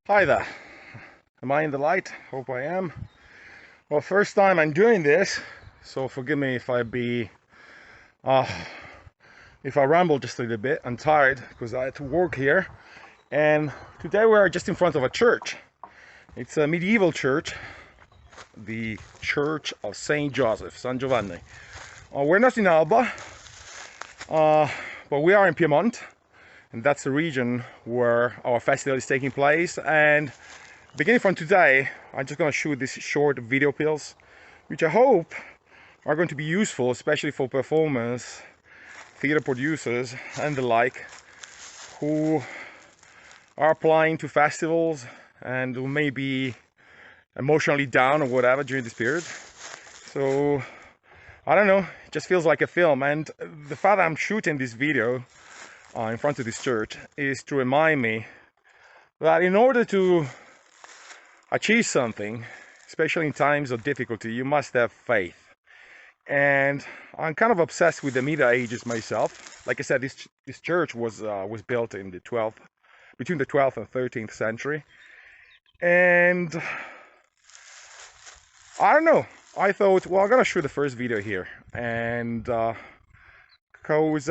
Hi there. Am I in the light? Hope I am. Well, first time I'm doing this, so forgive me uh, if I ramble just a little bit. I'm tired because I had to work here, and today we are just in front of a church. It's a medieval church, the Church of Saint Joseph, San Giovanni. We're not in Alba, uh, but we are in Piedmont, and that's the region where our festival is taking place. And beginning from today, I'm just going to shoot these short video pills, which I hope are going to be useful, especially for performers, theater producers, and the like, who are applying to festivals and who may be emotionally down or whatever during this period. So, I don't know, it just feels like a film. And the fact that I'm shooting this video in front of this church is to remind me that in order to achieve something, especially in times of difficulty, you must have faith. And I'm kind of obsessed with the Middle Ages myself. Like I said, this church was built in the between the 12th and 13th century. And I don't know, I thought, well, I'm gonna shoot the first video here, and because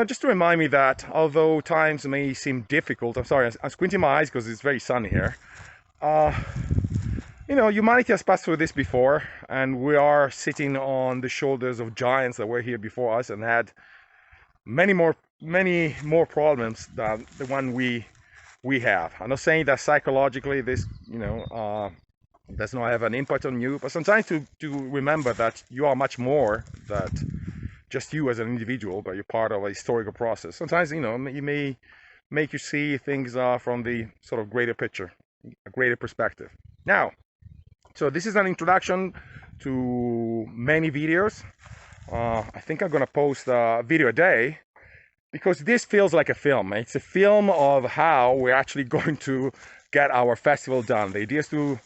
just to remind me that although times may seem difficult, I'm sorry, I'm squinting my eyes because it's very sunny here. Humanity has passed through this before, and we are sitting on the shoulders of giants that were here before us and had many more problems than the one we have. I'm not saying that psychologically this does not have an impact on you, but sometimes to remember that you are much more than just you as an individual, but you're part of a historical process. Sometimes it may make you see things from the sort of greater picture, a greater perspective. Now, so this is an introduction to many videos. I think I'm gonna post a video a day because this feels like a film. It's a film of how we're actually going to get our festival done. The idea is to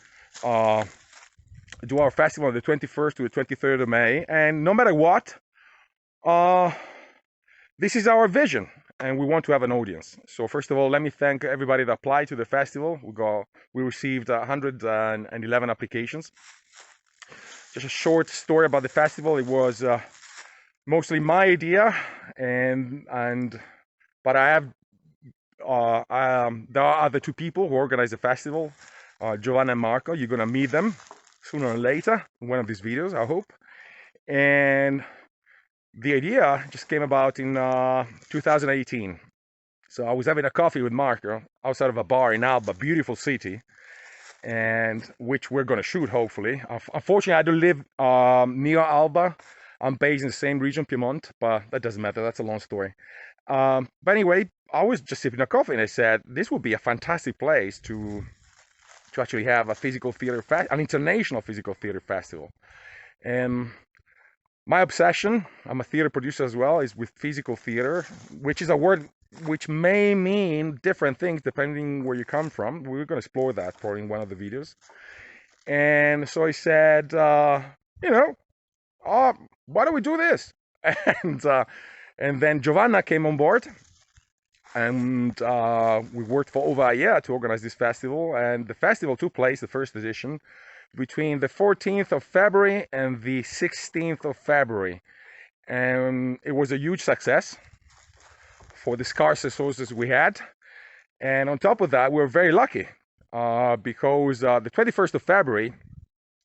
do our festival on the 21st to the 23rd of May, and no matter what, this is our vision, and we want to have an audience. So first of all, let me thank everybody that applied to the festival. We received 111 applications. Just a short story about the festival. It was mostly my idea, but I have there are other two people who organize the festival, Giovanna and Marco. You're gonna meet them sooner or later in one of these videos, I hope. And the idea just came about in 2018. So I was having a coffee with Marco outside of a bar in Alba, beautiful city, and which we're going to shoot, hopefully. Unfortunately, I don't live near Alba. I'm based in the same region, Piedmont, but that doesn't matter. That's a long story. But anyway, I was just sipping a coffee, and I said, this would be a fantastic place to actually have a physical theater, an international physical theater festival. And my obsession, I'm a theater producer as well, is with physical theater, which is a word which may mean different things depending where you come from. We're going to explore that probably in one of the videos. And so I said, why don't we do this? And then Giovanna came on board, and we worked for over a year to organize this festival. And the festival took place, the first edition, between the 14th of February and the 16th of February. And it was a huge success for the scarce resources we had. And on top of that, we were very lucky because the 21st of February,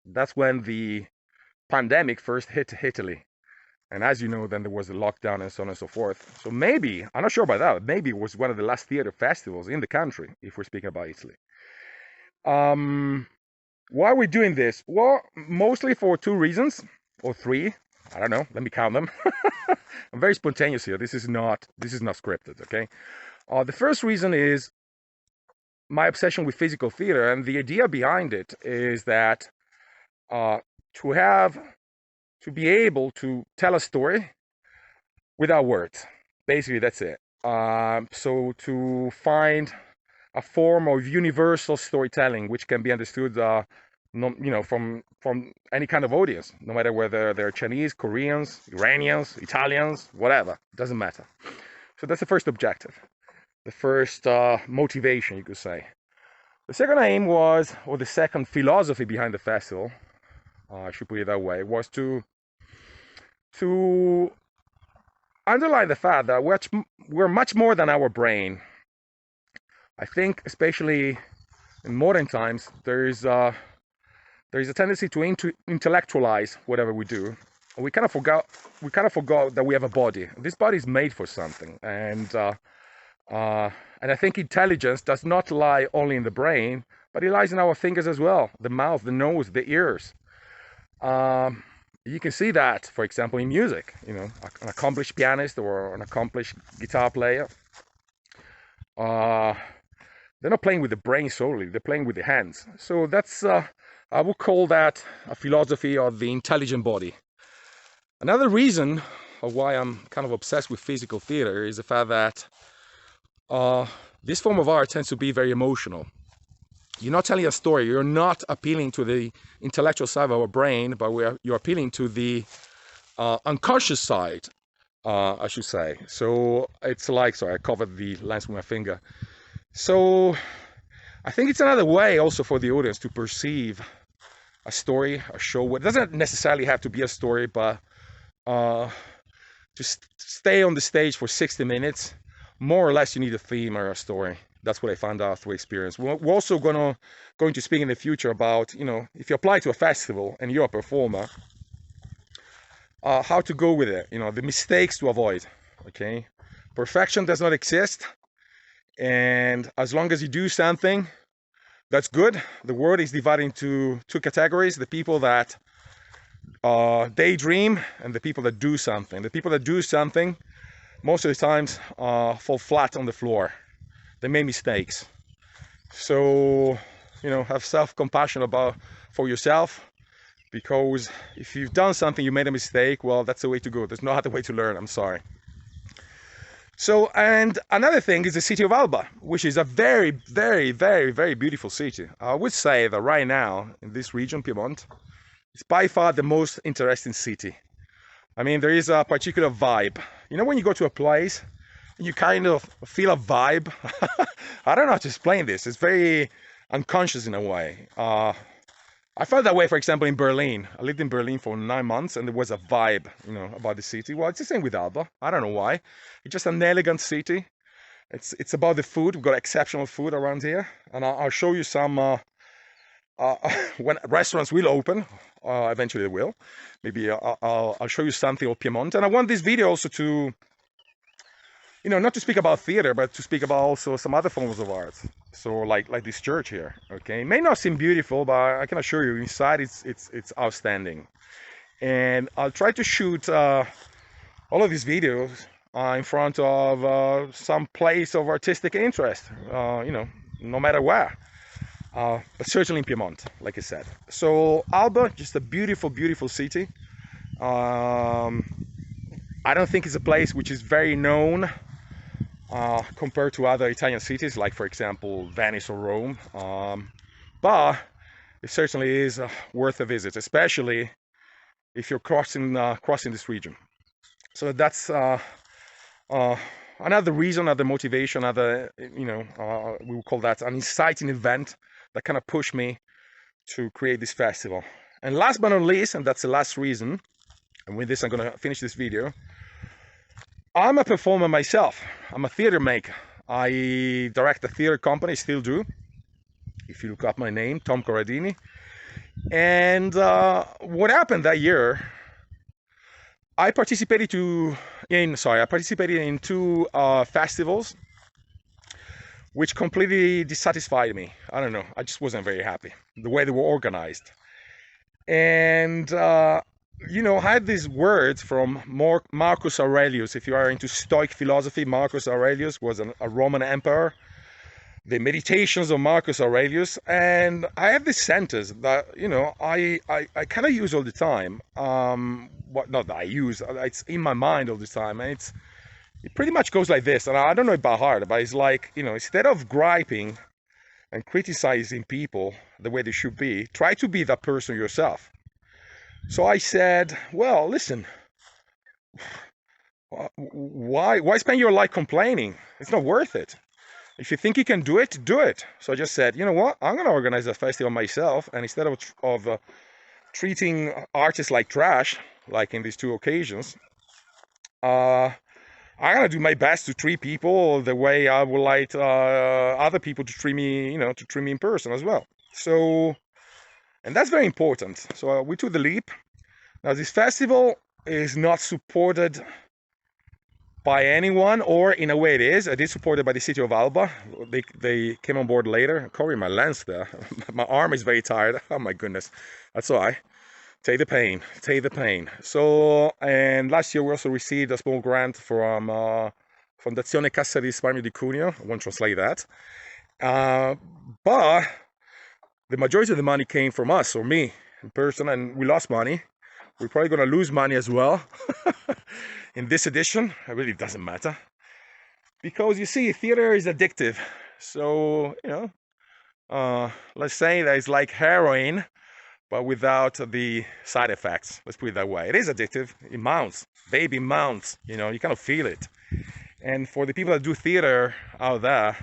that's when the pandemic first hit Italy. And as you know, then there was the lockdown and so on and so forth. So maybe, I'm not sure about that, maybe it was one of the last theater festivals in the country, if we're speaking about Italy. Why are we doing this? Well, mostly for two reasons, or three. I don't know. Let me count them. I'm very spontaneous here. This is not scripted. Okay. The first reason is my obsession with physical theater, and the idea behind it is that to be able to tell a story without words. Basically, that's it. So to find a form of universal storytelling which can be understood from any kind of audience, no matter whether they're Chinese, Koreans, Iranians, Italians, whatever, it doesn't matter. So that's the first objective. the first motivation, you could say. The second aim was, or the second philosophy behind the festival, I should put it that way, was to underline the fact that we're much more than our brain. I think, especially in modern times, there is a tendency to intellectualize whatever we do. We kind of forgot that we have a body. This body is made for something, and I think intelligence does not lie only in the brain, but it lies in our fingers as well, the mouth, the nose, the ears. You can see that, for example, in music. You know, an accomplished pianist or an accomplished guitar player, they're not playing with the brain solely, they're playing with the hands. So that's, I would call that a philosophy of the intelligent body. Another reason of why I'm kind of obsessed with physical theater is the fact that this form of art tends to be very emotional. You're not telling a story, you're not appealing to the intellectual side of our brain, but you're appealing to the unconscious side, I should say. So it's like, sorry, I covered the lens with my finger. So I think it's another way also for the audience to perceive a story, a show. It doesn't necessarily have to be a story, but just stay on the stage for 60 minutes. More or less you need a theme or a story. That's what I found out through experience. We're also going to speak in the future about, you know, if you apply to a festival and you're a performer, how to go with it, you know, the mistakes to avoid, okay? Perfection does not exist, and as long as you do something, that's good. The world is divided into two categories: the people that daydream and the people that do something. The people that do something, most of the times, fall flat on the floor. They made mistakes. So, you know, have self-compassion for yourself, because if you've done something, you made a mistake, well, that's the way to go. There's no other way to learn, I'm sorry. So, and another thing is the City of Alba, which is a very, very, very, very beautiful city. I would say that right now, in this region, Piedmont, it's by far the most interesting city. I mean, there is a particular vibe. You know, when you go to a place, you kind of feel a vibe. I don't know how to explain this. It's very unconscious in a way. I felt that way, for example, in Berlin. I lived in Berlin for 9 months, and there was a vibe, you know, about the city. Well, it's the same with Alba. I don't know why. It's just an elegant city. It's about the food. We've got exceptional food around here, and I'll show you some when restaurants will open. Eventually they will. Maybe I'll show you something of Piedmont. And I want this video also to, you know, not to speak about theater, but to speak about also some other forms of art. So like this church here, okay? It may not seem beautiful, but I can assure you, inside it's outstanding. And I'll try to shoot all of these videos in front of some place of artistic interest, you know, no matter where. But certainly in Piedmont, like I said. So Alba, just a beautiful, beautiful city. I don't think it's a place which is very known compared to other Italian cities, like, for example, Venice or Rome. But it certainly is worth a visit, especially if you're crossing this region. So that's another reason, another motivation, another, you know, we will call that an inciting event that kind of pushed me to create this festival. And last but not least, and that's the last reason, and with this I'm going to finish this video, I'm a performer myself. I'm a theater maker. I direct a theater company, still do. If you look up my name, Tom Corradoni. And what happened that year, I participated in two festivals which completely dissatisfied me. I don't know, I just wasn't very happy the way they were organized. And you know, I had these words from Marcus Aurelius. If you are into Stoic philosophy, Marcus Aurelius was a Roman emperor. The Meditations of Marcus Aurelius, and I have this sentence that, you know, I kind of use all the time. Not that I use, it's in my mind all the time, and it pretty much goes like this. And I don't know it by heart, but it's like, you know, instead of griping and criticizing people the way they should be, try to be that person yourself. So I said, well, listen, why spend your life complaining? It's not worth it. If you think you can do it, do it. So I just said, you know what? I'm going to organize a festival myself, and instead of treating artists like trash, like in these two occasions, I'm going to do my best to treat people the way I would like other people to treat me, you know, to treat me in person as well. So, and that's very important. So we took the leap. Now, this festival is not supported by anyone, or in a way it is. It is supported by the City of Alba. They came on board later. I'm covering my lens there. My arm is very tired. Oh my goodness. That's all right. Take the pain. Take the pain. So, and last year we also received a small grant from Fondazione Cassa di Risparmio di Cuneo. I won't translate that. But the majority of the money came from us, or me in person, and we lost money. We're probably going to lose money as well in this edition. It really doesn't matter. Because you see, theater is addictive. So, you know, let's say that it's like heroin, but without the side effects. Let's put it that way. It is addictive. It mounts. Baby mounts. You know, you kind of feel it. And for the people that do theater out there,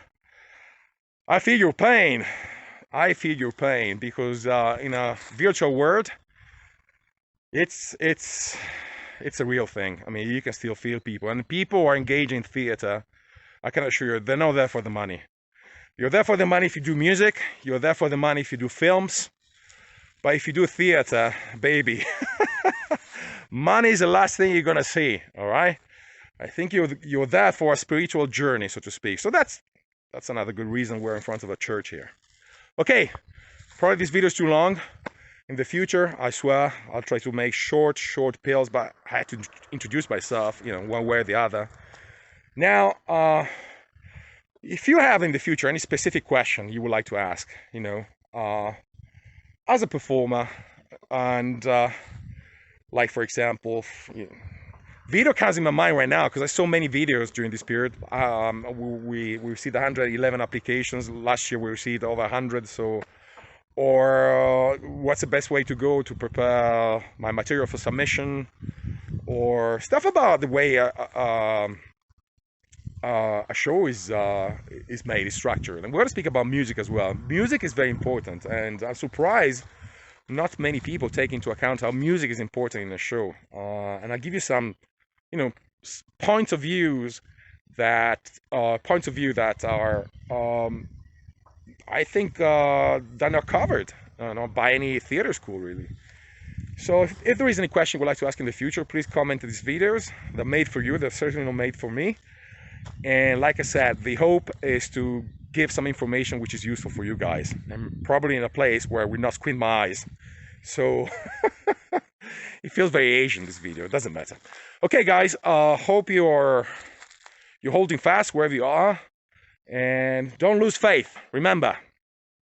I feel your pain. I feel your pain because in a virtual world, it's a real thing. I mean, you can still feel people, and people who are engaged in theater, I can assure you, they're not there for the money. You're there for the money if you do music. You're there for the money if you do films. But if you do theater, baby, money is the last thing you're gonna see. All right. I think you're there for a spiritual journey, so to speak. So that's another good reason we're in front of a church here. Okay, probably this video is too long. In the future, I swear, I'll try to make short pills, but I had to introduce myself, you know, one way or the other. Now, if you have in the future any specific question you would like to ask, you know, as a performer, and like, for example, you know, video comes in my mind right now because I saw many videos during this period. We received 111 applications. Last year we received over 100, so... Or what's the best way to go to prepare my material for submission, or stuff about the way a show is made, is structured. And we're going to speak about music as well. Music is very important, and I'm surprised not many people take into account how music is important in a show. And I'll give you some, you know, points of view that are I think they're not covered not by any theater school, really. So if there is any question you would like to ask in the future, please comment these videos. They're made for you. They're certainly not made for me. And like I said, the hope is to give some information which is useful for you guys. I'm probably in a place where we not squint my eyes. So it feels very Asian, this video. It doesn't matter. Okay, guys. Hope you're holding fast wherever you are. And don't lose faith. Remember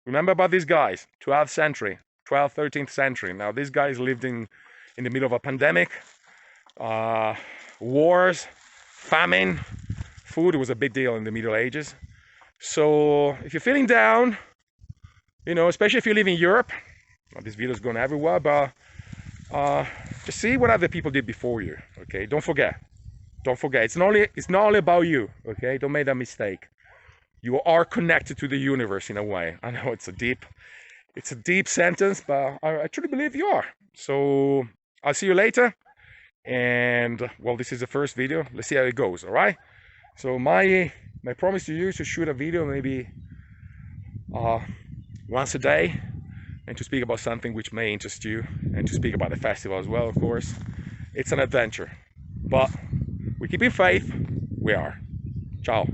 about these guys. 12th century, 12th, 13th century. Now, these guys lived in the middle of a pandemic, wars, famine. Food was a big deal in the Middle Ages. So if you're feeling down, you know, especially if you live in Europe, well, this video is going everywhere, but just see what other people did before you. Okay, don't forget. It's not only about you. Okay, don't make that mistake. You are connected to the universe in a way. I know it's a deep sentence, but I truly believe you are. So I'll see you later. And well, this is the first video. Let's see how it goes. All right. So my promise to you is to shoot a video maybe once a day, and to speak about something which may interest you, and to speak about the festival as well. Of course, it's an adventure, but we keep in faith. We are. Ciao.